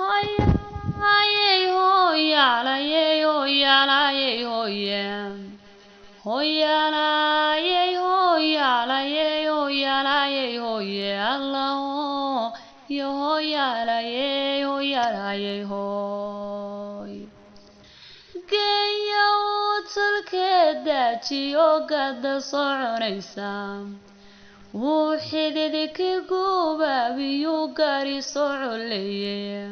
Hoyalaye, hoyalaye, hoyalaye, hoyam. Hoyalaye, hoyalaye, hoyalaye, hoye Allah. Yo hoyalaye, hoyalaye, hoy. Geeyo tulkeedajiyo gada soconaysa. Wuu xididkii gubaabiyuu gaari socoleeye.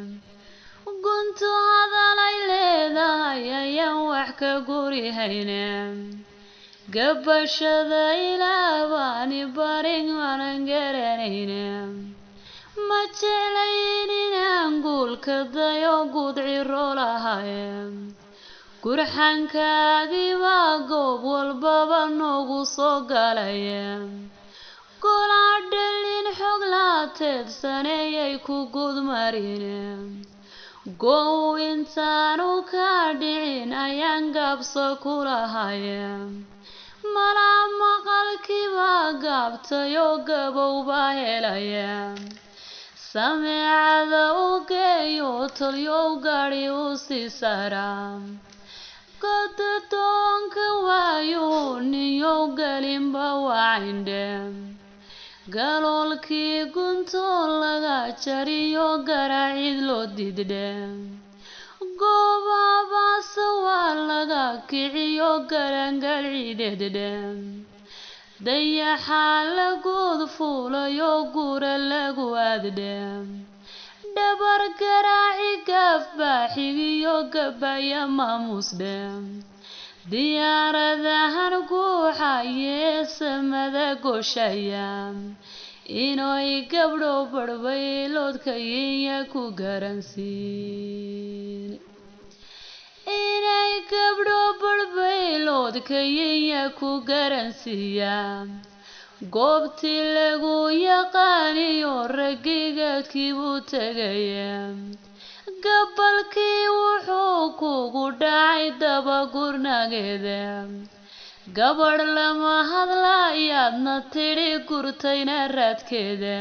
Guntu hadalay leedahay ayaan wax ka guri hayne. Gabashada ilaabaani barin aanan garanayne. Ma jeclayn inaan guulka dayo gudciro lahaye. Gurxankaagii baa goob walbaba noogu soo galaya. Golaa dhalin xog laateedsanayay ku gudmarine. Gow intaanu ka dhicin ayaan gaabso ku lahaye. Malaa maqalkii baa gaabtayoo gabow baa helaya. Sameecada u geeyo tolyow gaadhi u sii saraa. Gododoonka waayuu ninyow galinba wacayndhe. Galoolkii guntoon laga jariyo garaacid loo diidhe. Goobabaase waa laga kiciyo garangal ciidheedhe. Dayaxaa laguud fuulayo gura lagu aadhe. Dhabar garaaci gaaf baa xigiyo gabaya maamusdhe. Diyaaradahan guuxayee samada gooshaya. Inay gabdho barbayloodka yinya ku garansiin. Inay gabdho barbayloodka yinya ku garansiiya. Goobtii lagu yaqaaniyo raggiga kibuu tegaya. Gabalkii wuxuu kugu dhacay dabagurnageeda. Gabadh lama hadlayaadna tidhi gurtayna raadkeeda.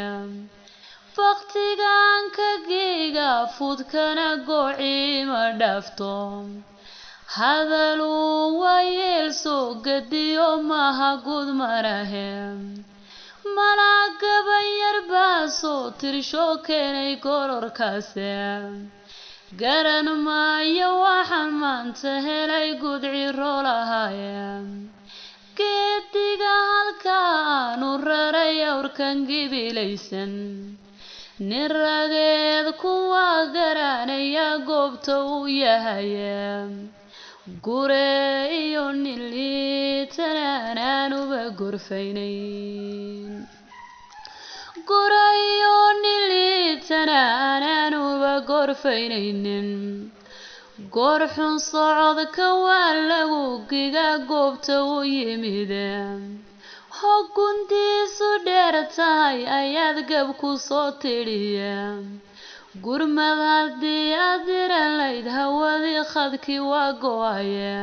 Waqtigan ka giiga fudkana goocii ma dhaafto. Hadaluu waayeel soo gadiyo maha gud marahe. Malaa gabayar baa soo tirsho keenay gororkaase. Garan maayo waxaan maanta helay gudciro lahaye. Geediga halkaanu raray awrkan gibilaysan. Nin rageed kuwa garanaya goobta uu yahaye. Gure iyo nin liitan aanuba gorfaynayn. Gure iyo nin liitan aanuba gorfaynaynin. Goor xun socodka waa lagu giga goobta uu yimide. Hoguntiisu dheer tahay ayaad gab ku soo tidhiye. Gurmad haddii aad diran layd hawadii khadkii waa go'aye.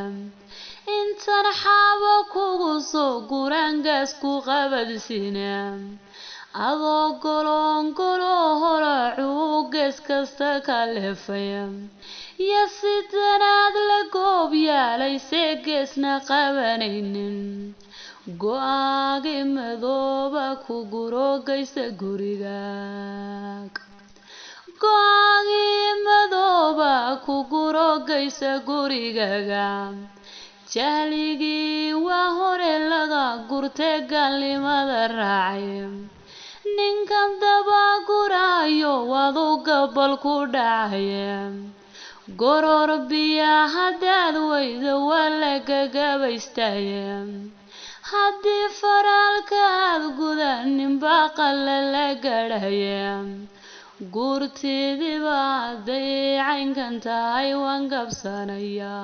Intan xaabo kugu soo guran gaas ku qabadsiine. Adoo golongolo horacuu gees kasta ka leefaya. Yasidanaad la goob yaalaysee geesna qabanaynin. Go'aagii madooba ku gurogaysa gurigaag. Go'aagii madooba ku gurogaysa gurigaaga. Jahligii waa hore laga gurtee gaalnimada raacay. Ninkan dabagurayo wadu gabal ku dhacaye. Goror biya haddaad waydo waa laga gabaystaye. Haddii faraalka aad gudanin baa qalla la gadhaye. Gurtidii baa hadday caynkan tahay waan gabsanayaa.